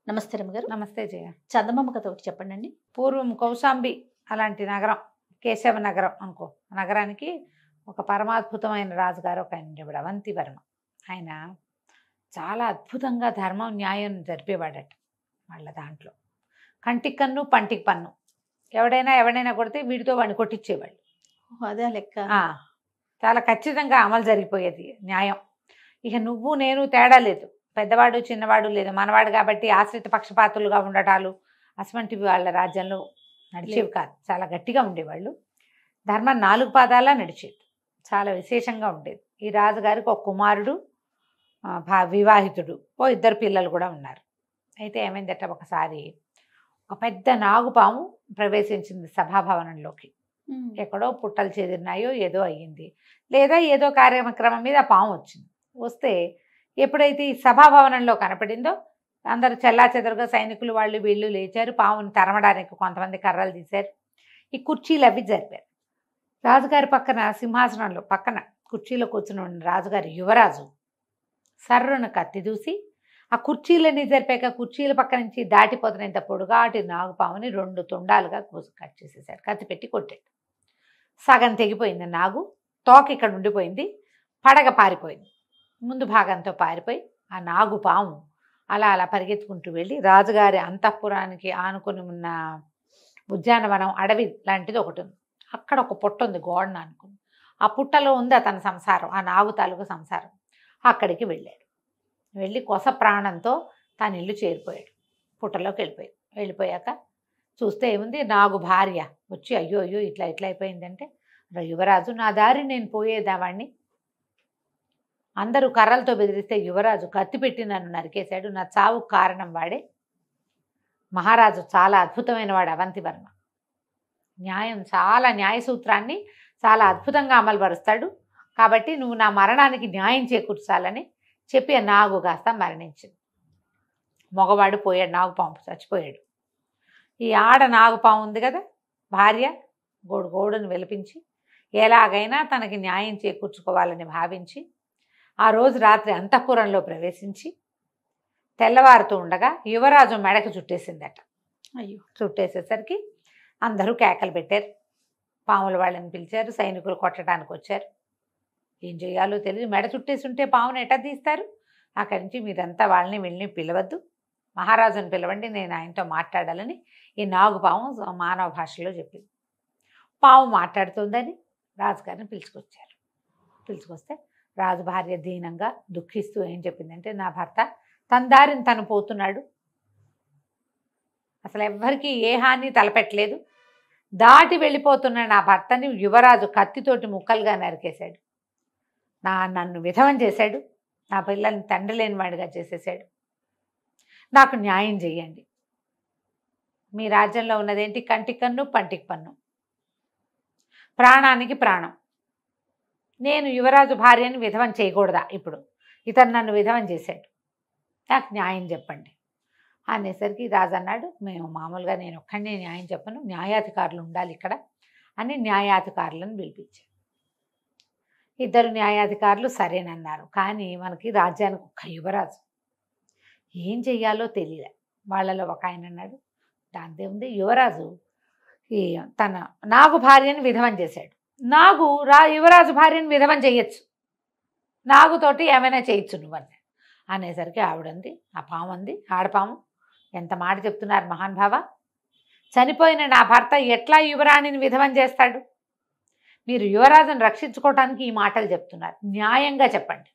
నమస్తే రమ్మగారు. నమస్తే జయ. చందమామ కథ ఒకటి చెప్పండి. పూర్వం కౌశాంబి అలాంటి నగరం, కేశవ నగరం అనుకో. నగరానికి ఒక పరమాద్భుతమైన రాజుగారు ఒక ఆయన ఉండేవాడు, అవంతివర్మ. ఆయన చాలా అద్భుతంగా ధర్మం న్యాయం జరిపేవాడట. వాళ్ళ దాంట్లో కంటికి కన్ను పంటికి పన్ను, ఎవడైనా కొడితే వీడితో వాడిని కొట్టించేవాళ్ళు. అదే లెక్క. చాలా ఖచ్చితంగా అమలు జరిగిపోయేది న్యాయం. ఇక నువ్వు నేను తేడా లేదు, పెద్దవాడు చిన్నవాడు లేదు, మనవాడు కాబట్టి ఆశ్రిత పక్షపాతులుగా ఉండటాలు అటువంటివి వాళ్ళ రాజ్యంలో నడిచేవి కాదు. చాలా గట్టిగా ఉండేవాళ్ళు. ధర్మం 4 పాదాలా నడిచేది, చాలా విశేషంగా ఉండేది. ఈ రాజుగారికి ఒక కుమారుడు, వివాహితుడు, 2 పిల్లలు కూడా ఉన్నారు. అయితే ఏమైందట, ఒకసారి ఒక పెద్ద నాగుపాము ప్రవేశించింది సభాభవనంలోకి. ఎక్కడో పుట్టలు చెదిరినాయో ఏదో అయ్యింది, లేదా ఏదో కార్యక్రమం మీద పాము వచ్చింది. వస్తే ఎప్పుడైతే ఈ సభాభవనంలో కనపడిందో అందరూ చెల్లాచెదరుగా సైనికులు వాళ్ళు వీళ్ళు లేచారు. పాముని తరమడానికి కొంతమంది కర్రలు తీశారు. ఈ కుర్చీలు అవి జరిపారు. రాజుగారి పక్కన సింహాసనంలో పక్కన కుర్చీలో కూర్చుని ఉన్న రాజుగారి యువరాజు సర్రును కత్తి దూసి ఆ కుర్చీలన్నీ జరిపాక కుర్చీల పక్క నుంచి దాటిపోతున్నంత పొడుగాటి నాగుపాముని 2 తుండాలుగా కట్ చేసేసాడు. కత్తి పెట్టి కొట్టాడు. సగం తెగిపోయింది నాగు, తోక ఇక్కడ ఉండిపోయింది, పడగ పారిపోయింది. ముందు భాగంతో పారిపోయి ఆ నాగుపాము అలా అలా పరిగెత్తుకుంటూ వెళ్ళి రాజుగారి అంతఃపురానికి ఆనుకొని ఉన్న ఉద్యానవనం అడవి లాంటిది ఒకటి ఉంది. అక్కడ ఒక పుట్ట ఉంది గోడను అనుకుని. ఆ పుట్టలో ఉంది అతని సంసారం, ఆ నాగు తాలూకు సంసారం. అక్కడికి వెళ్ళాడు. వెళ్ళి కొస ప్రాణంతో తన ఇల్లు చేరిపోయాడు. పుట్టలోకి వెళ్ళిపోయాక చూస్తే ఏముంది, నాగు భార్య వచ్చి అయ్యో అయ్యో ఇట్లా అయిపోయిందంటే, యువరాజు నా దారి నేను పోయేదావాణ్ణి, అందరూ కర్రలతో బెదిరిస్తే యువరాజు కత్తి పెట్టి నన్ను నరికేశాడు, నా చావుకు కారణం వాడే. మహారాజు చాలా అద్భుతమైన వాడు అవంతివర్మ. చాలా న్యాయ సూత్రాన్ని చాలా అద్భుతంగా అమలుపరుస్తాడు. కాబట్టి నువ్వు నా మరణానికి న్యాయం చేకూర్చాలని చెప్పి ఆ నాగు కాస్త మరణించింది. మగవాడు పోయాడు, నాగుపాము చచ్చిపోయాడు. ఈ ఆడ నాగుపాము ఉంది కదా భార్య, గోడును విలపించి ఎలాగైనా తనకి న్యాయం చేకూర్చుకోవాలని భావించి ఆ రోజు రాత్రి అంతఃపురంలో ప్రవేశించి తెల్లవారుతూ ఉండగా యువరాజు మెడకు చుట్టేసిందట. అయ్యో. చుట్టేసేసరికి అందరూ కేకలు పెట్టారు. పాముల వాళ్ళని పిలిచారు, సైనికులు కొట్టడానికి వచ్చారు. ఏం చేయాలో తెలియదు. మెడ చుట్టేసి ఉంటే పామును ఎట్లా తీస్తారు? అక్కడి నుంచి మీరంతా వాళ్ళని వెళ్ళి పిలవద్దు, మహారాజుని పిలవండి, నేను ఆయనతో మాట్లాడాలని ఈ నాగుపాము మానవ భాషలో చెప్పింది. పాము మాట్లాడుతుందని రాజుగారిని పిలుచుకొస్తే రాజు భార్య దీనంగా దుఃఖిస్తూ ఏం చెప్పిందంటే, నా భర్త తన దారిని తను పోతున్నాడు, అసలు ఎవ్వరికీ ఏ హాని తలపెట్టలేదు, దాటి వెళ్ళిపోతున్న నా భర్తని యువరాజు కత్తితోటి ముక్కలుగా నరికేశాడు, నన్ను విధవం చేశాడు, నా పిల్లల్ని తండ్రి లేనివాడిగా చేసేసాడు, నాకు న్యాయం చెయ్యండి. మీ రాజ్యంలో ఉన్నదేంటి, కంటికి కన్ను పంటికి పన్ను, ప్రాణానికి ప్రాణం. నేను యువరాజు భార్యని విధవం చేయకూడదా? ఇప్పుడు ఇతను నన్ను విధవం చేశాడు, నాకు న్యాయం చెప్పండి అనేసరికి రాజు అన్నాడు, మేము మామూలుగా నేను ఒక్కడే న్యాయం చెప్పను, న్యాయాధికారులు ఉండాలి ఇక్కడ అని న్యాయాధికారులను పిలిపించారు. 2 న్యాయాధికారులు సరేనన్నారు. కానీ మనకి రాజ్యానికి ఒక్క యువరాజు, ఏం చెయ్యాలో తెలియలే. వాళ్ళలో ఒక ఆయన అన్నాడు, దాంతే ఉంది, యువరాజు తన నాగు భార్యని విధవం చేశాడు, యువరాజు భార్యని విధవం చేయొచ్చు, నాగుతోటి ఏమైనా చేయొచ్చు నువ్వని అనేసరికి ఆవిడంది, ఆ పాము అంది, ఆడపాము, ఎంత మాట చెప్తున్నారు మహానుభావ, చనిపోయిన నా భర్త ఎట్లా యువరాణిని విధవం చేస్తాడు? మీరు యువరాజును రక్షించుకోవటానికి ఈ మాటలు చెప్తున్నారు, న్యాయంగా చెప్పండి,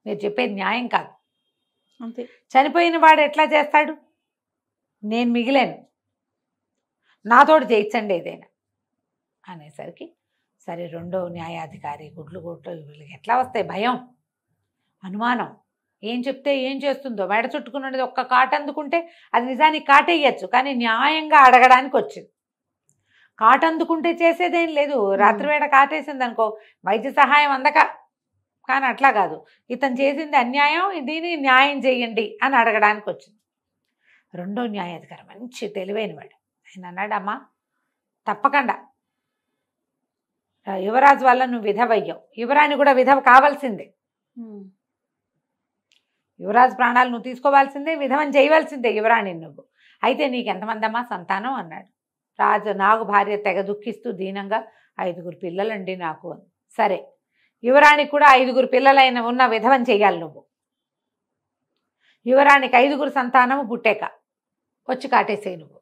మీరు చెప్పేది న్యాయం కాదు. అంతే. చనిపోయిన వాడు ఎట్లా చేస్తాడు? నేను మిగిలాను, నాతోటి చేయించండి ఏదైనా అనేసరికి సరే 2వ న్యాయాధికారి గుడ్లు వీళ్ళకి ఎట్లా వస్తాయి, భయం అనుమానం, ఏం చెప్తే ఏం చేస్తుందో. మెడ చుట్టుకున్నది ఒక్క కాట అందుకుంటే అది నిజానికి కాటేయచ్చు, కానీ న్యాయంగా అడగడానికి వచ్చింది. కాట అందుకుంటే చేసేదేం లేదు, రాత్రివేళ కాటేసింది అనుకో వైద్య సహాయం అందక, కానీ అట్లా కాదు, ఇతను చేసింది అన్యాయం, దీన్ని న్యాయం చేయండి అని అడగడానికి వచ్చింది. 2వ న్యాయాధికారి మంచి తెలివైనవాడు, ఆయన అన్నాడు, అమ్మా తప్పకుండా యువరాజు వల్ల నువ్వు విధవయ్యావు, యువరాణి కూడా విధవ కావాల్సిందే, యువరాజు ప్రాణాలు నువ్వు తీసుకోవాల్సిందే, విధవం చేయవలసిందే యువరాణి నువ్వు. అయితే నీకు ఎంతమంది అమ్మా సంతానం అన్నాడు. రాజు నాగు భార్య తెగ దుఃఖిస్తూ దీనంగా 5 పిల్లలండి నాకు అని. సరే, యువరాణికి కూడా 5 పిల్లలైన ఉన్న విధవం చెయ్యాలి నువ్వు. యువరాణికి 5 సంతానము పుట్టాక వచ్చి కాటేసేయి నువ్వు,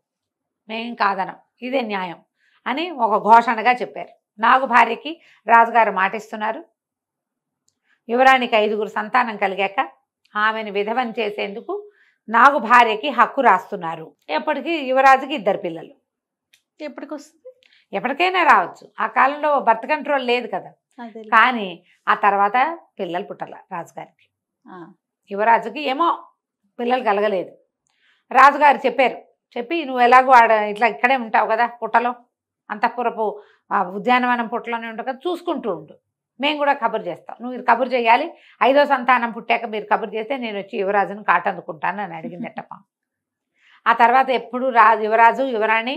మేం కాదనం, ఇదే న్యాయం అని ఒక ఘోషణగా చెప్పారు. నాగు భార్యకి రాజుగారు మాటిస్తున్నారు. యువరాణికి 5 సంతానం కలిగాక ఆమెను విధవం చేసేందుకు నాగు భార్యకి హక్కు రాస్తున్నారు. ఎప్పటికీ యువరాజుకి 2 పిల్లలు. ఎప్పటికి వస్తుంది? ఎప్పటికైనా రావచ్చు. ఆ కాలంలో బర్త్ కంట్రోల్ లేదు కదా. కానీ ఆ తర్వాత పిల్లలు పుట్టాల రాజుగారికి. యువరాజుకి ఏమో పిల్లలు కలగలేదు. రాజుగారు చెప్పారు, చెప్పి నువ్వు ఎలాగో ఇట్లా ఇక్కడే ఉంటావు కదా, పుట్టలో అంతఃపురపు ఉద్యానవనం పుట్టలోనే ఉంటావు కదా, చూసుకుంటూ ఉండు, మేము కూడా కబురు చేస్తాం, నువ్వు ఇది కబురు చేయాలి, 5వ సంతానం పుట్టాక మీరు కబురు చేస్తే నేను వచ్చి యువరాజును కాటందుకుంటాను అని అడిగిందట. ఆ తర్వాత ఎప్పుడు యువరాజు యువరాణి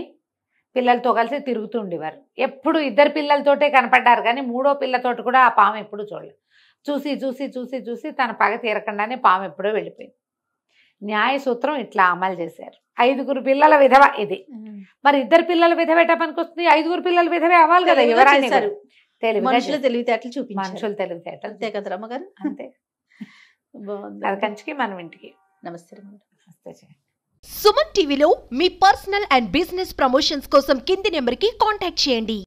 పిల్లలతో కలిసి తిరుగుతూ ఉండేవారు. ఎప్పుడు 2 పిల్లలతోటే కనపడ్డారు, కానీ 3వ పిల్లతోటి కూడా ఆ పాము ఎప్పుడు చూడలేదు. చూసి చూసి చూసి చూసి తన పగ తీరకుండానే పాము ఎప్పుడో వెళ్ళిపోయింది. న్యాయ సూత్రం ఇట్లా అమలు చేశారు. 5 పిల్లల విధవ ఇది. మరి 2 పిల్లల విధవ ఎట్లా పనికొస్తుంది? 5 పిల్లల విధవే అవ్వాలి కదా యువరాణి. మనుషుల తెలివితేటలు చూపించారు. మనుషుల తెలివితేటలు అంతే కదా రమ్మగారు. అంతే. బాగుంది. అది కంచికి మనం ఇంటికి. నమస్తే రమ్మగారు. నమస్తే. సుమన్ టీవీలో మీ పర్సనల్ అండ్ బిజినెస్ ప్రమోషన్స్ కోసం కింది నెంబర్కి కాంటాక్ట్ చేయండి.